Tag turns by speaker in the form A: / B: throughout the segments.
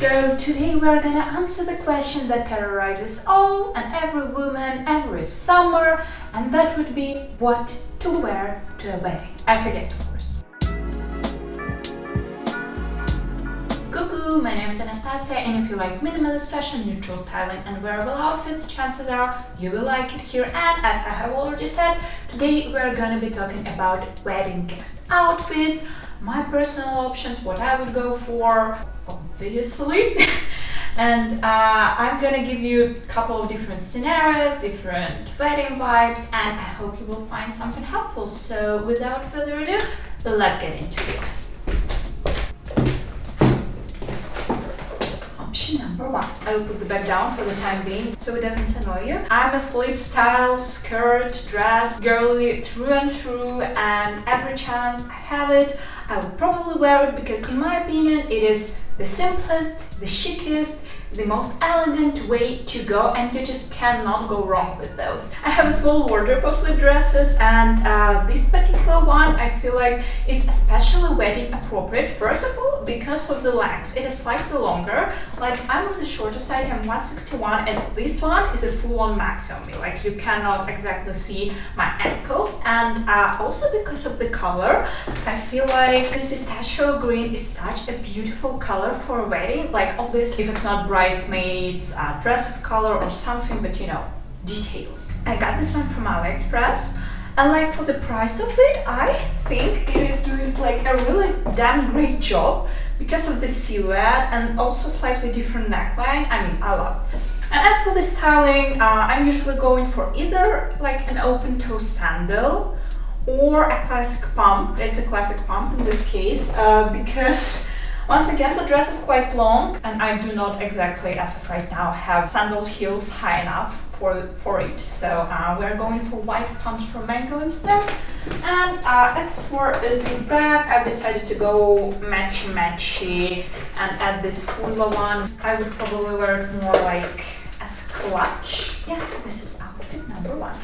A: So today we're gonna answer the question that terrorizes all and every woman every summer, and that would be what to wear to a wedding. As a guest, of course. Cuckoo, my name is Anastasia, and if you like minimalist fashion, neutral styling and wearable outfits, chances are you will like it here. And as I have already said, today we're gonna be talking about wedding guest outfits, my personal options, what I would go for, obviously. And I'm gonna give you a couple of different scenarios, different wedding vibes, and I hope you will find something helpful. So without further ado, let's get into it. Option number one. I will put the bag down for the time being so it doesn't annoy you. I'm a sleep style, skirt, dress, girly through and through, and every chance I have it, I will probably wear it because in my opinion it is the simplest, the chicest, the most elegant way to go, and you just cannot go wrong with those. I have a small wardrobe of sleep dresses, and this particular one I feel like is especially wedding appropriate. First of all, because of the length, it is slightly longer. Like I'm on the shorter side, I'm 161, and this one is a full-on max on me. Like you cannot exactly see my ankles, and also because of the color, I feel like this pistachio green is such a beautiful color for a wedding. Like obviously, if it's not bridesmaids, dresses color or something, but you know, details. I got this one from AliExpress, and like for the price of it, I think it is doing like a really damn great job because of the silhouette and also slightly different neckline. I mean, I love it. And as for the styling, I'm usually going for either like an open toe sandal or a classic pump. It's a classic pump in this case because once again, the dress is quite long, and I do not exactly, as of right now, have sandal heels high enough for it. So we're going for white pumps from Mango instead. And as for the bag, I've decided to go matchy and add this Furla one. I would probably wear it more like as a clutch. Yeah, this is outfit number one.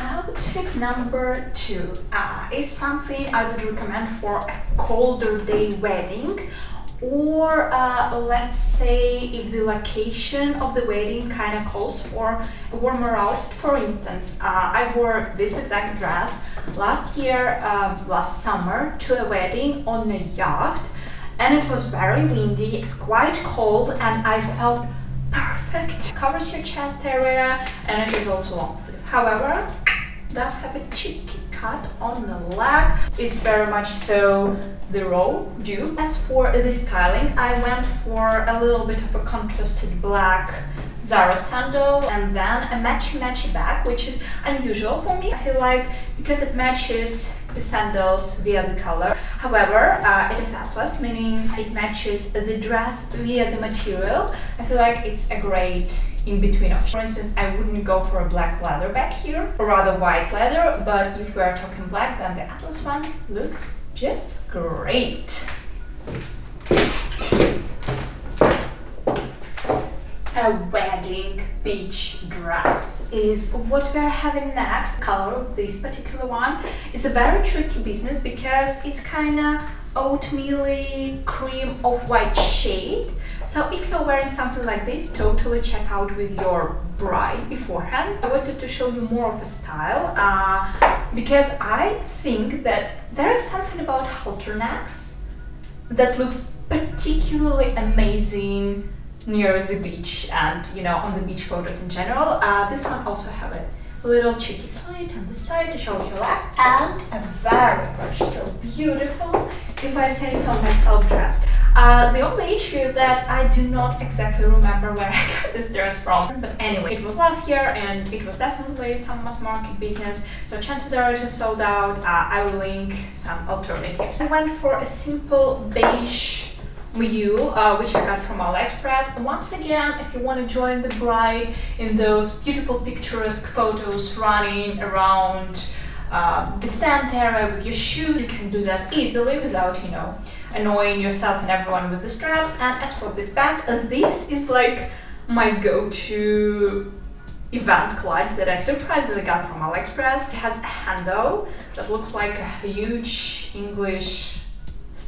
A: Outfit number two is something I would recommend for a colder day wedding, or let's say if the location of the wedding kind of calls for a warmer outfit. For instance, I wore this exact dress last summer to a wedding on a yacht, and it was very windy, quite cold, and I felt perfect. Covers your chest area, and it is also long sleeve. However, does have a cheeky cut on the leg. It's very much so the raw do. As for the styling, I went for a little bit of a contrasted black Zara sandal and then a matchy bag, which is unusual for me. I feel like because it matches the sandals via the color. However, it is atlas, meaning it matches the dress via the material. I feel like it's a great in-between option. For instance, I wouldn't go for a black leather bag here, or rather white leather, but if we are talking black, then the atlas one looks just great. A wedding beige dress is what we are having next. The color of this particular one is a very tricky business because it's kind of oatmeal-y cream off-white shade. So if you're wearing something like this, totally check out with your bride beforehand. I wanted to show you more of a style because I think that there is something about halter necks that looks particularly amazing near the beach and, you know, on the beach photos in general. This one also have a little cheeky slit on the side to show your leg, and a very much so beautiful, if I say so myself, dress. The only issue is that I do not exactly remember where I got this dress from, but anyway, it was last year and it was definitely some mass market business, so chances are it is sold out. I will link some alternatives. I went for a simple beige mule, which I got from AliExpress. Once again, if you want to join the bride in those beautiful picturesque photos running around the sand area with your shoes, you can do that easily without, you know, annoying yourself and everyone with the straps. And as for the bag, this is like my go-to event clutch that I surprisingly got from AliExpress. It has a handle that looks like a huge English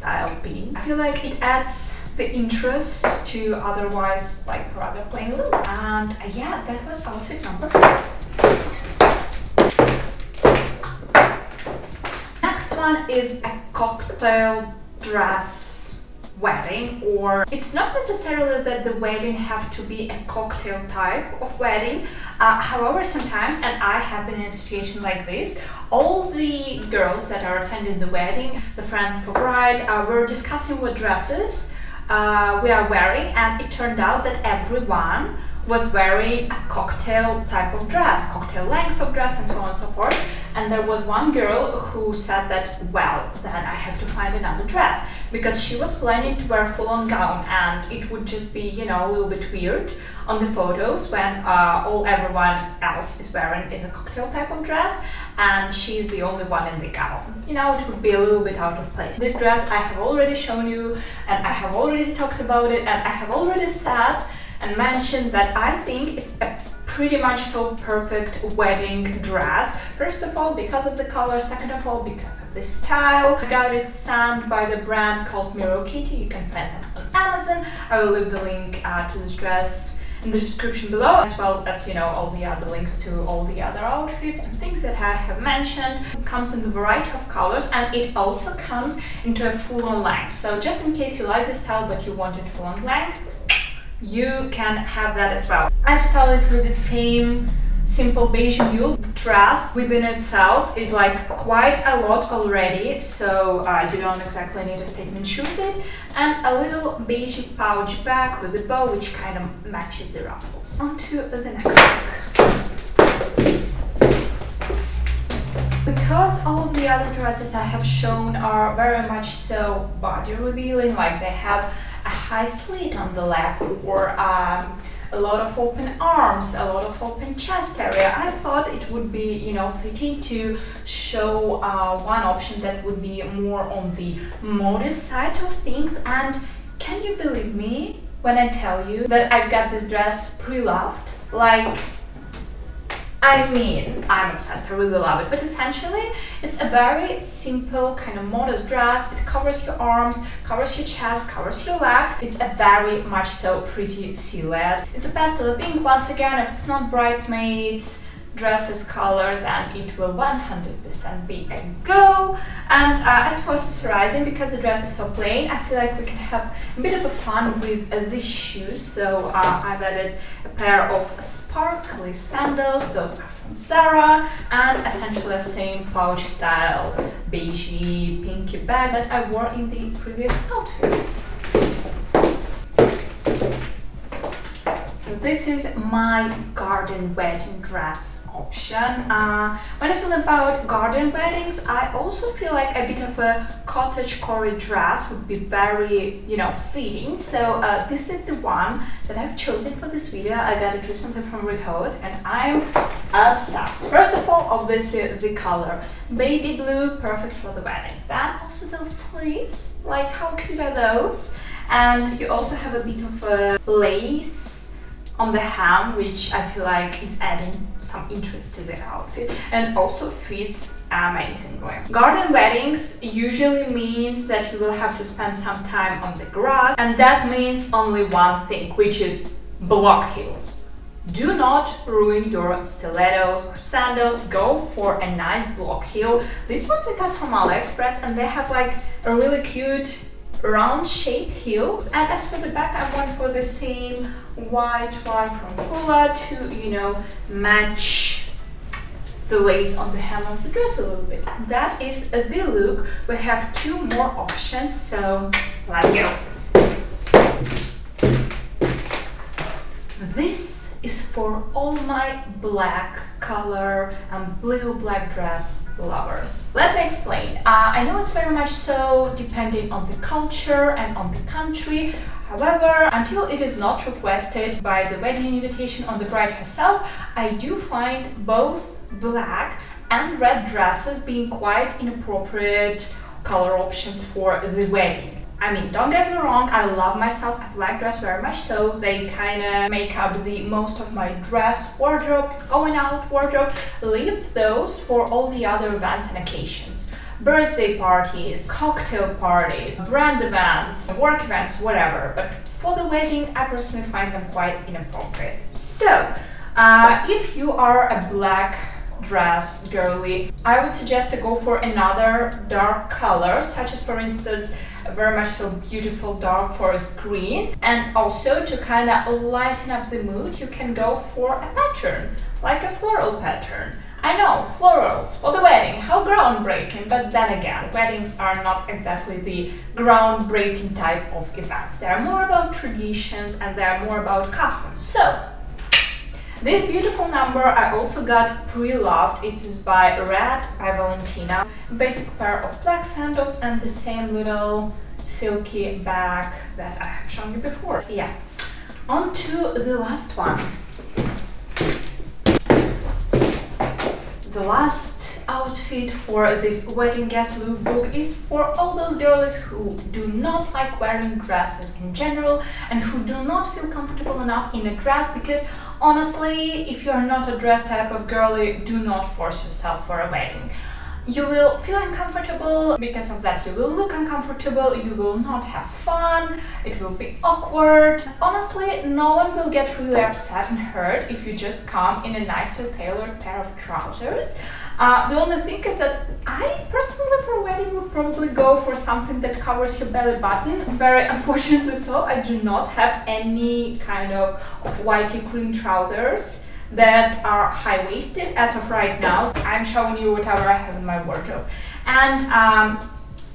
A: style bean. I feel like it adds the interest to otherwise like rather plain look. And yeah, that was outfit number 4. Next one is a cocktail dress wedding, or it's not necessarily that the wedding have to be a cocktail type of wedding. However, sometimes, and I have been in a situation like this, all the girls that are attending the wedding, the friends of the bride, were discussing what dresses we are wearing, and it turned out that everyone was wearing a cocktail type of dress, cocktail length of dress, and so on and so forth. And there was one girl who said that, well, then I have to find another dress, because she was planning to wear a full-on gown, and it would just be, you know, a little bit weird on the photos when everyone else is wearing is a cocktail type of dress and she's the only one in the gown. You know, it would be a little bit out of place. This dress I have already shown you, and I have already talked about it, and I have already said and mentioned that I think it's a pretty much so perfect wedding dress. First of all, because of the color. Second of all, because of the style. I got it signed by the brand called Mirror Kitty. You can find them on Amazon. I will leave the link to this dress in the description below, as well as, you know, all the other links to all the other outfits and things that I have mentioned. It comes in a variety of colors, and it also comes into a full-on length. So just in case you like the style but you want it full-on length, you can have that as well. I've started with the same simple beige mule. The dress within itself is like quite a lot already, so you don't exactly need a statement shoe fit, and a little beige pouch bag with a bow which kind of matches the ruffles. On to the next look. Because all of the other dresses I have shown are very much so body revealing, like they have a high slit on the leg, or a lot of open arms, a lot of open chest area, I thought it would be, you know, fitting to show one option that would be more on the modest side of things. And can you believe me when I tell you that I've got this dress pre-loved? Like, I mean, I'm obsessed, I really love it, but essentially it's a very simple kind of modest dress. It covers your arms, covers your chest, covers your legs. It's a very much so pretty silhouette. It's a pastel pink. Once again, if it's not bridesmaids dresses color, then it will 100% be a go. And as for accessorizing, because the dress is so plain, I feel like we can have a bit of a fun with these shoes. So I've added a pair of sparkly sandals. Those are from Zara, and essentially the same pouch style beigey pinky bag that I wore in the previous outfit. So this is my garden wedding dress option. When I feel about garden weddings, I also feel like a bit of a cottage core dress would be very, you know, fitting. So this is the one that I've chosen for this video. I got it recently from Rehouse, and I'm obsessed. First of all, obviously the color, baby blue, perfect for the wedding. Then also those sleeves, like how cute are those? And you also have a bit of a lace on the hem, which I feel like is adding some interest to the outfit, and also fits amazingly. Garden weddings usually means that you will have to spend some time on the grass, and that means only one thing, which is block heels. Do not ruin your stilettos or sandals. Go for a nice block heel. These ones I got from AliExpress, and they have like a really cute round shape heels. And as for the back, I went for the same white one from Furla to, you know, match the lace on the hem of the dress a little bit. That is the look. We have two more options, so let's go. This is for all my black color and blue black dress lovers. Let me explain. I know it's very much so depending on the culture and on the country. However, until it is not requested by the wedding invitation on the bride herself, I do find both black and red dresses being quite inappropriate color options for the wedding. I mean, don't get me wrong, I love myself a black dress very much, so they kind of make up the most of my dress wardrobe, going out wardrobe. Leave those for all the other events and occasions. birthday parties, cocktail parties, brand events, work events, whatever. But for the wedding, I personally find them quite inappropriate. So, if you are a black dress girly, I would suggest to go for another dark color, such as, for instance, a very much so beautiful dark forest green. And also, to kind of lighten up the mood, you can go for a pattern, like a floral pattern. I know, florals for the wedding, how groundbreaking, but then again, weddings are not exactly the groundbreaking type of events. They are more about traditions and they are more about customs. So, this beautiful number I also got pre-loved. It is by Red by Valentina. Basic pair of black sandals and the same little silky bag that I have shown you before. Yeah. On to the last one. The last outfit for this wedding guest lookbook is for all those girls who do not like wearing dresses in general and who do not feel comfortable enough in a dress, because honestly, if you are not a dress type of girly, do not force yourself for a wedding. You will feel uncomfortable, because of that you will look uncomfortable, you will not have fun, it will be awkward. Honestly, no one will get really upset and hurt if you just come in a nicely tailored pair of trousers. The only thing is that I personally for a wedding would probably go for something that covers your belly button. Very unfortunately so, I do not have any kind of whitey cream trousers that are high-waisted as of right now. So I'm showing you whatever I have in my wardrobe. And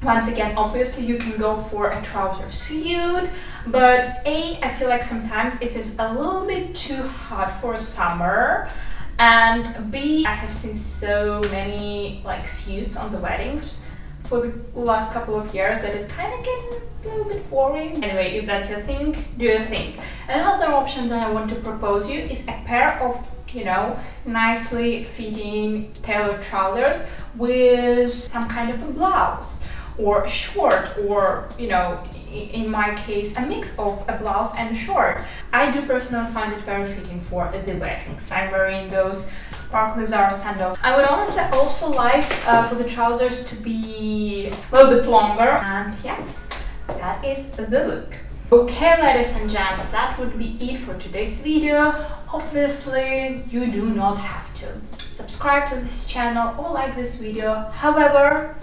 A: once again, obviously you can go for a trouser suit, but I feel like sometimes it is a little bit too hot for summer. And B, I have seen so many like suits on the weddings for the last couple of years that it's kind of getting a little bit boring. Anyway, if that's your thing, do your thing. Another option that I want to propose you is a pair of, you know, nicely fitting tailored trousers with some kind of a blouse or short, or, you know, in my case, a mix of a blouse and a short. I do personally find it very fitting for the weddings. I'm wearing those sparkly Zara sandals. I would honestly also like for the trousers to be a little bit longer, and yeah, that is the look. Okay, ladies and gents, that would be it for today's video. Obviously, you do not have to subscribe to this channel or like this video. However,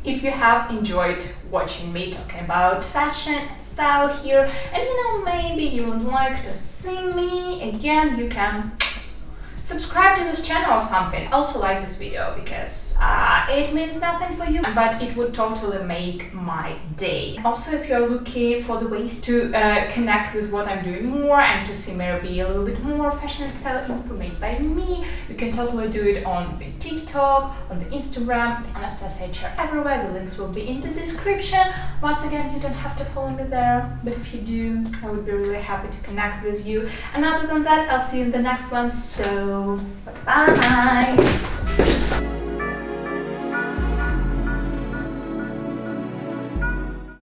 A: if you have enjoyed watching me talking about fashion and style here, and you know, maybe you would like to see me again, you can subscribe to this channel or something. Also like this video, because it means nothing for you, but it would totally make my day. Also, if you're looking for the ways to connect with what I'm doing more and to see maybe a little bit more fashion and style inspired made by me, you can totally do it on the TikTok, on the Instagram, Anastasia everywhere. The links will be in the description. Once again, you don't have to follow me there, but if you do, I would be really happy to connect with you. And other than that, I'll see you in the next one. So bye-bye!